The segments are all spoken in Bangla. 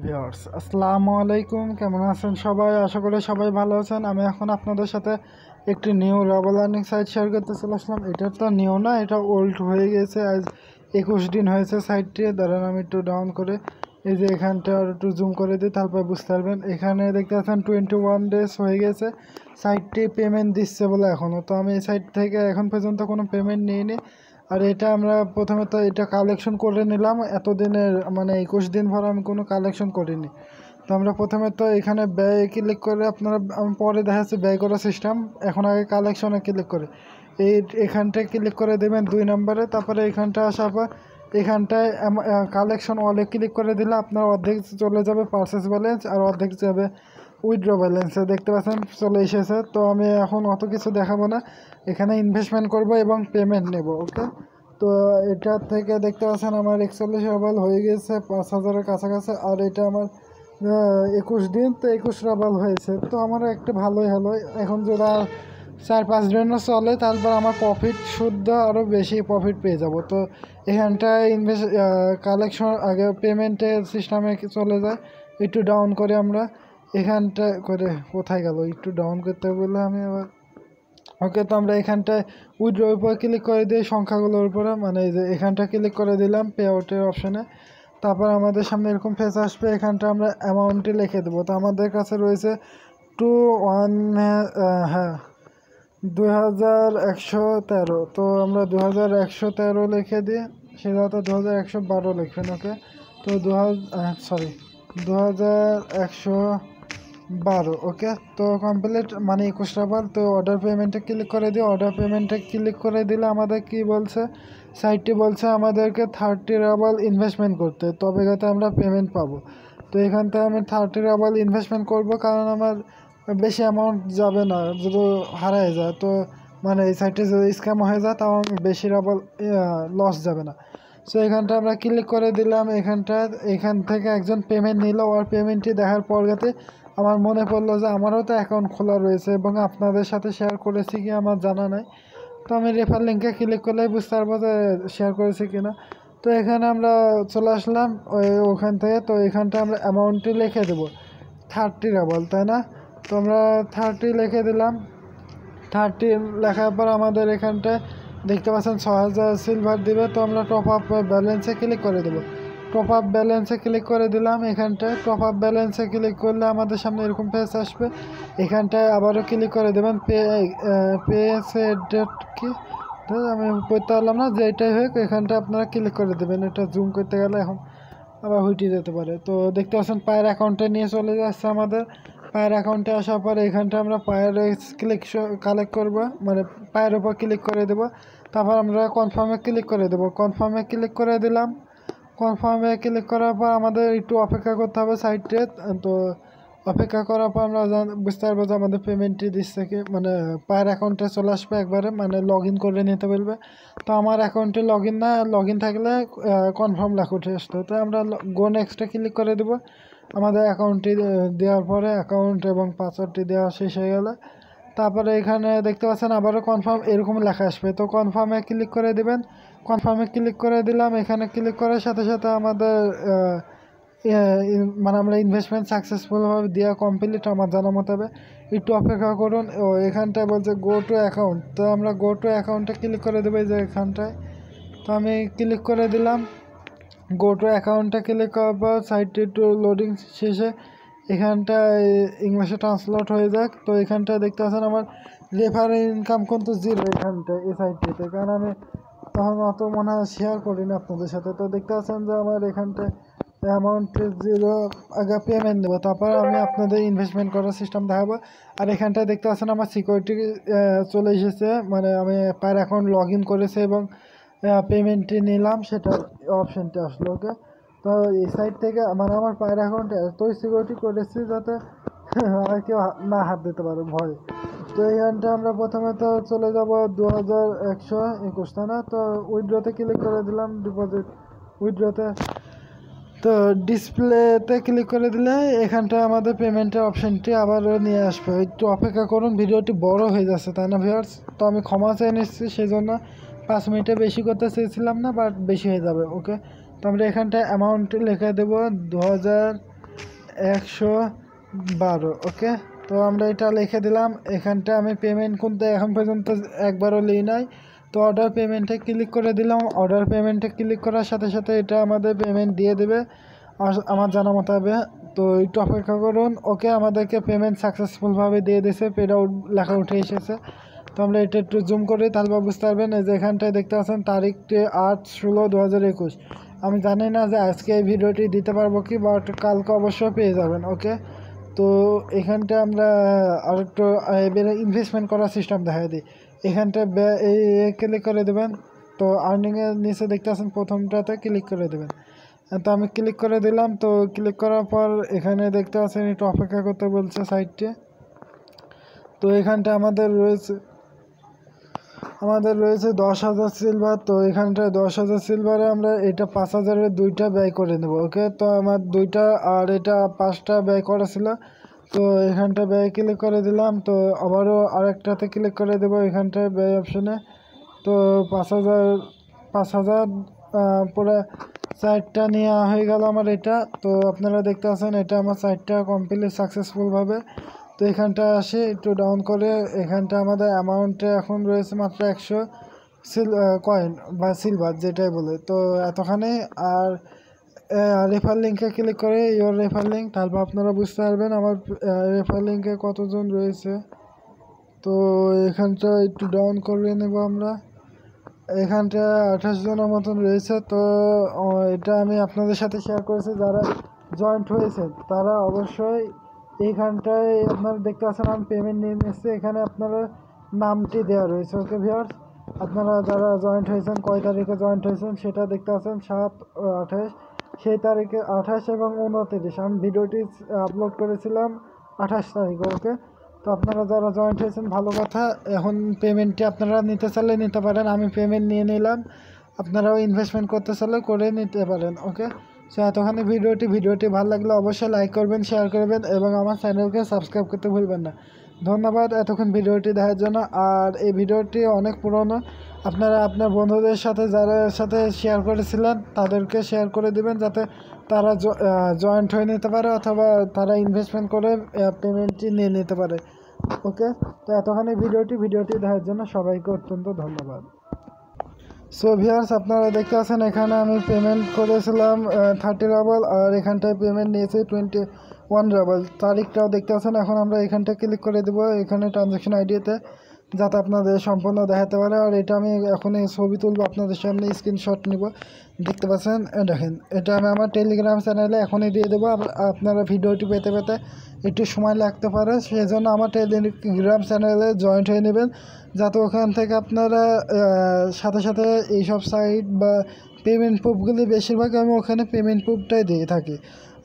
ভিউয়ার্স আসসালামু আলাইকুম, কেমন আছেন সবাই? আশা করি সবাই ভালো আছেন। আমি এখন আপনাদের সাথে একটি new rubber learning site share করতে চলে আসলাম। এটা তো নিউ না, এটা ওল্ড হয়ে গেছে। আজ 21 দিন হয়েছে সাইটটি। ধরেন আমি একটু ডাউন করে এই যে এখানটা আর একটু জুম করে দিই, তারপর বুঝতে পারবেন। এখানে দেখতে পাচ্ছেন 21 ডেজ হয়ে গেছে। সাইটটি পেমেন্ট দিচ্ছে বলে এখনও তো আমি এই সাইট থেকে এখন পর্যন্ত কোনো পেমেন্ট নিইনি। আর এটা আমরা প্রথমে তো এটা কালেকশন করে নিলাম এতদিনের, মানে 21 দিন ভর আমি কোনো কালেকশন করিনি। তো আমরা প্রথমে তো এখানে ব্যয় ক্লিক করে আপনারা, আমি পরে দেখা যাচ্ছে ব্যয় করার সিস্টেম, এখন আগে কালেকশনে ক্লিক করে এখানটায় ক্লিক করে দেবেন 2 নম্বরে। তারপরে এখানটা আসার পর এখানটায় কালেকশন ওয়ালে ক্লিক করে দিলে আপনার অর্ধেক চলে যাবে পারচেস ব্যালেন্স, আর অর্ধেক যাবে উইথড্র ব্যালেন্সে। দেখতে পাচ্ছেন চলে এসেছে। তো আমি এখন অত কিছু দেখাবো না, এখানে ইনভেস্টমেন্ট করব এবং পেমেন্ট নেব। ওকে, তো এটা থেকে দেখতে পাচ্ছেন আমার 41 রাবাল হয়ে গেছে, 5,000-এর কাছাকাছি। আর এটা আমার 21 দিন, তো 21 রাবাল হয়েছে। তো আমার একটা ভালোই হলো। এখন যদি 4-5 দিনও চলে, তারপর আমার প্রফিট শুদ্ধ আরও বেশি প্রফিট পেয়ে যাব। তো এখানটায় কালেকশন আগে পেমেন্টের সিস্টেমে চলে যায়। একটু ডাউন করে আমরা এখানটা করে, কোথায় গেল, একটু ডাউন করতে বললে আমি আবার। ওকে, তো আমরা এখানটায় উইথড্রোর উপর ক্লিক করে দিই সংখ্যাগুলোর উপরে, মানে এই যে এখানটা ক্লিক করে দিলাম পে আউটের অপশানে। তারপর আমাদের সামনে এরকম ফেস আসবে, এখানটা আমরা অ্যামাউন্টটি লিখে দেবো। তো আমাদের কাছে রয়েছে 21, হ্যাঁ 2113। তো আমরা 2113 লিখে দিই, সেটা তো 2112 লিখবেন। ওকে, তো 2112। ওকে, তো কমপ্লিট, মানে 21 রাবার। তো অর্ডার পেমেন্টে ক্লিক করে দিই। অর্ডার পেমেন্টে ক্লিক করে দিলে আমাদের কি বলছে, সাইটটি বলছে আমাদেরকে 30 রাবাল ইনভেস্টমেন্ট করতে, তবে যাতে আমরা পেমেন্ট পাবো। তো এখান থেকে আমি 30 রাবাল ইনভেস্টমেন্ট করব, কারণ আমার বেশি অ্যামাউন্ট যাবে না। যদি হারায় যায়, তো মানে এই সাইটে যদি স্ক্যাম হয়ে যায়, তাও আমি বেশি রাবাল লস যাবে না। সো এখানটা আমরা ক্লিক করে দিলাম। এখান থেকে একজন পেমেন্ট নিল। আর পেমেন্টটি দেখার পর যাতে আমার মনে পড়লো যে আমারও তো অ্যাকাউন্ট খোলা রয়েছে, এবং আপনাদের সাথে শেয়ার করেছি কি আমার জানা নাই। তো আমি রেফার লিঙ্কে ক্লিক করলে বুঝতে পারবো যে শেয়ার করেছি কিনা। তো এখানে আমরা চলে আসলাম ওখান থেকে। তো এখানটা আমরা অ্যামাউন্টটি লিখে দেবো 30 রাবাল, তাই না? তো আমরা 30 লিখে দিলাম। 30 লেখার পর আমাদের এখানটায় দেখতে পাচ্ছেন 6,000 সিলভার দিবে। তো আমরা টপ আপ ব্যালেন্সে ক্লিক করে দেবো। টপ আপ ব্যালেন্সে ক্লিক করে দিলাম। এখানটায় টপ আপ ব্যালেন্সে ক্লিক করলে আমাদের সামনে এরকম পেজ আসবে। এখানটায় আবারও ক্লিক করে দেবেন পে ডেট কি, আমি করতে পারলাম না, যেটাই হোক এখানটা আপনারা ক্লিক করে দেবেন। এটা জুম করতে গেলে এখন আবার হুইটে যেতে পারে। তো দেখতে পাচ্ছেন পায়ের অ্যাকাউন্টে নিয়ে চলে যাচ্ছে আমাদের। পায়ের অ্যাকাউন্টে আসার পরে এখানটা আমরা পায়ের কালেক্ট করবো, মানে পায়ের উপর ক্লিক করে দেবো। তারপর আমরা কনফার্মে ক্লিক করে দেবো। কনফার্মে ক্লিক করে দিলাম। কনফার্মে ক্লিক করার পর আমাদের একটু অপেক্ষা করতে হবে সাইটে। তো অপেক্ষা করার পর আমরা বুঝতে পারবো যে আমাদের পেমেন্টটি দিচ্ছে কি, মানে পায়ের অ্যাকাউন্টে চলে আসবে একবারে, মানে লগ ইন করে নিতে বলবে। তো আমার অ্যাকাউন্টে লগ ইন থাকলে কনফার্ম লেখা উঠে আসতো। তো আমরা গো নেক্সটে ক্লিক করে দেবো। আমাদের অ্যাকাউন্টটি দেওয়ার পরে অ্যাকাউন্ট এবং পাসওয়ার্ডটি দেওয়া শেষ হয়ে গেলে তারপরে এখানে দেখতে পাচ্ছেন আবারও কনফার্ম এরকম লেখা আসবে। তো কনফার্মে ক্লিক করে দেবেন। কনফার্মে ক্লিক করে দিলাম। এখানে ক্লিক করার সাথে সাথে আমাদের মানে আমরা ইনভেস্টমেন্ট সাকসেসফুলভাবে দেওয়া কমপ্লিট আমার জানা মোতাবেক। একটু অপেক্ষা করুন। এখানটায় বলছে গো টু অ্যাকাউন্ট। তো আমরা গো টু অ্যাকাউন্টে ক্লিক করে দেবো এই যে এখানটায়। তো আমি ক্লিক করে দিলাম। গো টু অ্যাকাউন্টে ক্লিক করার পর সাইটটি একটু লোডিং শেষে এখানটায় ইংলিশে ট্রান্সলেট হয়ে যাক। তো এখানটায় দেখতে পাচ্ছেন আমার রেফার ইনকাম কিন্তু 0 এখানটায় এই সাইটটিতে, কারণ আমি তখন অত মনে হয় শেয়ার করিনি আপনাদের সাথে। তো দেখতে পাচ্ছেন যে আমার এখানটায় অ্যামাউন্ট 0, আগে পেমেন্ট দেবো, তারপর আমি আপনাদের ইনভেস্টমেন্ট করার সিস্টেম দেখাবো। আর এখানটায় দেখতে পাচ্ছেন আমার সিকিউরিটি চলে এসেছে, মানে আমি পায়ের অ্যাকাউন্ট লগ ইন করেছি এবং পেমেন্টটি নিলাম, সেটা অপশানটি আসলো। ওকে, তো এই সাইট থেকে মানে আমার পায়ের অ্যাকাউন্টে এতই সিকিউরিটি করেছি যাতে আর কেউ না হাত দিতে পারে ভয়। তো এইখানটা আমরা প্রথমে তো চলে যাব 2121, তাই না? তো উইথড্রতে ক্লিক করে দিলাম, ডিপোজিট উইথড্রতে। তো ডিসপ্লেতে ক্লিক করে দিলে এখানটা আমাদের পেমেন্টের অপশানটি আবারও নিয়ে আসবে। একটু অপেক্ষা করুন, ভিডিওটি বড় হয়ে যাচ্ছে, তাই না ভিউয়ার্স? তো আমি ক্ষমা চেয়ে নিচ্ছি, সেই জন্য 5 মিনিটে বেশি করতে চেয়েছিলাম না, বাট বেশি হয়ে যাবে। ওকে, তো আমরা এখানটায় অ্যামাউন্ট লিখে দেবো 2000 112। ওকে, তো আমরা এটা লিখে দিলাম। এখানটা আমি পেমেন্ট কিন্তু এখন পর্যন্ত একবারও নিই নাই। তো অর্ডার পেমেন্টে ক্লিক করে দিলাম। অর্ডার পেমেন্টে ক্লিক করার সাথে সাথে এটা আমাদের পেমেন্ট দিয়ে দেবে আমার জানা মোতাবেক। তো একটু অপেক্ষা করুন। ওকে, আমাদেরকে পেমেন্ট সাকসেসফুলভাবে দিয়ে দিয়েছে, পে আউট লেখা উঠে এসেছে। তো আমরা এটা একটু জুম করি, তাহলে বুঝতে পারবেন। এই যে এখানটায় দেখতে পাচ্ছেন তারিখটি 8/16/2021। আমি জানি না যে আজকে এই ভিডিওটি দিতে পারবো কি, বাট কালকে অবশ্যই পেয়ে যাবেন। ওকে, তো এখানটা আমরা আর একটু এবারে ইনভেস্টমেন্ট করার সিস্টেম দেখা দিই। এখানটা এই ক্লিক করে দেবেন। তো আর্নিংয়ের নিচে দেখতে পাচ্ছেন প্রথমটাতে ক্লিক করে দেবেন। তো আমি ক্লিক করে দিলাম। তো ক্লিক করার পর এখানে দেখতে পাচ্ছেন একটু অপেক্ষা করতে বলছে সাইটটি। তো এখানটা আমাদের রয়েছে 10,000 সিলভার। তো এখানটায় 10,000 সিলভারে আমরা এটা 5,000-এর দুইটা ব্যয় করে নেব। ওকে, তো আমার দুইটা আর এটা 5টা ব্যয় করা ছিল। তো এখানটা ব্যয় ক্লিক করে দিলাম। তো আবারও আরেকটাতে ক্লিক করে দেবো এখানটায় ব্যয় অপশনে। তো 5,000 পুরো সাইটটা নেওয়া হয়ে গেল আমার এটা। তো আপনারা দেখতে পাচ্ছেন এটা আমার সাইটটা কমপ্লিট সাকসেসফুলভাবে। তো এখানটা আসি একটু ডাউন করে, এখানটা আমাদের অ্যামাউন্টে এখন রয়েছে মাত্র 100 কয়েন বা সিলভার যেটাই বলে। তো এতখানি। আর রেফার লিঙ্কে ক্লিক করে ইওর রেফার লিঙ্ক, তারপর আপনারা বুঝতে পারবেন আমার রেফার লিঙ্কে কতজন রয়েছে। তো এখানটা একটু ডাউন করে নেব আমরা। এখানটা 28 জনের মতন রয়েছে। তো এটা আমি আপনাদের সাথে শেয়ার করেছি, যারা জয়েন্ট হয়েছে তারা অবশ্যই এইখানটায় আপনারা দেখতে পাচ্ছেন আমি পেমেন্ট নিয়ে নিচ্ছি। এখানে আপনারা নামটি দেওয়া রয়েছে। ওকে ভিউয়ার্স, আপনারা যারা জয়েন্ট হয়েছেন, কয় তারিখে জয়েন্ট হয়েছেন সেটা দেখতে পাচ্ছেন 7/28। সেই তারিখে 28 এবং 29 আমি ভিডিওটি আপলোড করেছিলাম 28 তারিখে। ওকে, তো আপনারা যারা জয়েন্ট হয়েছেন ভালো কথা। এখন পেমেন্টটি আপনারা নিতে চাইলে নিতে পারেন, আমি পেমেন্ট নিয়ে নিলাম। আপনারাও ইনভেস্টমেন্ট করতে চাইলে করে নিতে পারেন। ওকে, সো এতখানি ভিডিওটি ভালো লাগলে অবশ্যই লাইক করবেন, শেয়ার করবেন এবং আমার চ্যানেলকে সাবস্ক্রাইব করতে ভুলবেন না। ধন্যবাদ এতক্ষণ ভিডিওটি দেখার জন্য। আর এই ভিডিওটি অনেক পুরনো, আপনারা আপনার বন্ধুদের সাথে যারা সাথে শেয়ার করেছিলেন তাদেরকে শেয়ার করে দিবেন, যাতে তারা জয়েন্ট হয়ে নিতে পারে অথবা তারা ইনভেস্টমেন্ট করে পেমেন্টটি নিয়ে নিতে পারে। ওকে, তো এতখানি ভিডিওটি দেখার জন্য সবাইকে অত্যন্ত ধন্যবাদ। সো ভিউয়ার্স, আপনারা দেখতে পাচ্ছেন এখানে আমি পেমেন্ট করেছিলাম 30 রাবল, আর এখানটায় পেমেন্ট নিয়েছি 21 রাবল। তারিখটাও দেখতে পাচ্ছেন। এখন আমরা এখানটা ক্লিক করে দেবো এখানে ট্রানজ্যাকশন আইডিতে, যাতে আপনাদের সম্পূর্ণ দেখাতে পারে। আর এটা আমি এখন এই ছবি তুলবো, আপনাদের সামনে স্ক্রিনশট নিব। দেখতে পাচ্ছেন, দেখেন এটা আমি আমার টেলিগ্রাম চ্যানেলে এখনই দিয়ে দেবো। আপনারা ভিডিওটি পেতে একটু সময় লাগতে পারে, সেই জন্য আমার টেলিগ্রাম চ্যানেলে জয়েন্ট হয়ে নেবেন, যাতে ওখান থেকে আপনারা সাথে সাথে এইসব সাইট বা পেমেন্ট প্রুফগুলি বেশিরভাগ আমি ওখানে পেমেন্ট প্রুফটাই দিয়ে থাকি।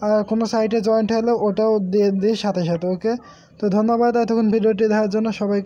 আর কোনো সাইটে জয়েন্ট হলে ওটাও দিয়ে দিই সাথে সাথে। ওকে, তো ধন্যবাদ এতক্ষণ ভিডিওটি দেখার জন্য সবাই।